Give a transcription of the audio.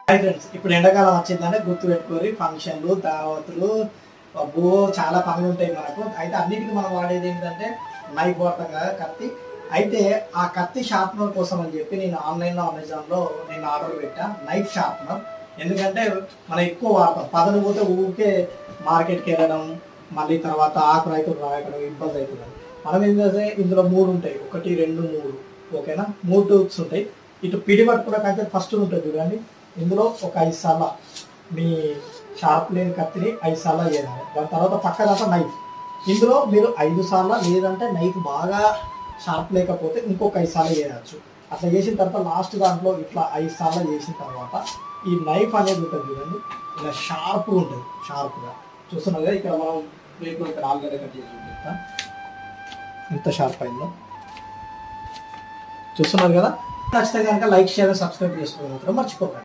Hi friends, ఇప్పుడు ఎండాకాలం వచ్చిందంటే గుర్తు పెట్టుకోరి ఫంక్షన్లు దావతులు అబ్బో చాలా పనులు ఉంటాయి మనకు. అయితే అన్నిటికీ మనం వాడేది ఏంటంటే నైఫ్ వాడతాం కదా, కత్తి. అయితే ఆ కత్తి షార్ప్నర్ కోసం అని చెప్పి నేను ఆన్లైన్లో అమెజాన్లో నేను ఆర్డర్ పెట్టా నైఫ్ షార్ప్నర్. ఎందుకంటే మనం ఎక్కువ వాడతాం, పదను పోతే ఊరికే మార్కెట్కి వెళ్ళడం, మళ్ళీ తర్వాత ఆకులు అయితే రాయడం ఇబ్బంది అవుతుంది. మనం ఏంటంటే ఇందులో 3 ఉంటాయి, 1 2 3, ఓకేనా. 3 టూబ్స్ ఉంటాయి. ఇటు పిడి పట్టుకోవడానికి ఫస్ట్ ఉంటుంది చూడండి, ఇందులో ఒక 5 సార్లు మీ షార్ప్ లేని కత్తిని 5 సార్లు చేయాలి. దాని తర్వాత పక్కదాకా నైఫ్, ఇందులో మీరు 5 సార్లు, లేదంటే నైఫ్ బాగా షార్ప్ లేకపోతే ఇంకొక 5 సార్లు చేయవచ్చు. అట్లా చేసిన తర్వాత లాస్ట్ దాంట్లో ఇట్లా 5 సార్లు చేసిన తర్వాత ఈ నైఫ్ అనేది ఉంటుంది చూడండి, ఇలా షార్ప్గా ఉంటుంది. షార్ప్గా చూస్తున్నారు కదా, ఇక్కడ మనం మీకు ఇక్కడ ఆల్రెడీ కట్ చేసి చూపిస్తా ఎంత షార్ప్ అయిందో. చూస్తున్నారు కదా. నచ్చితే కనుక లైక్, షేర్, సబ్స్క్రైబ్ చేసుకోగలుగుతారు, మర్చిపోకండి.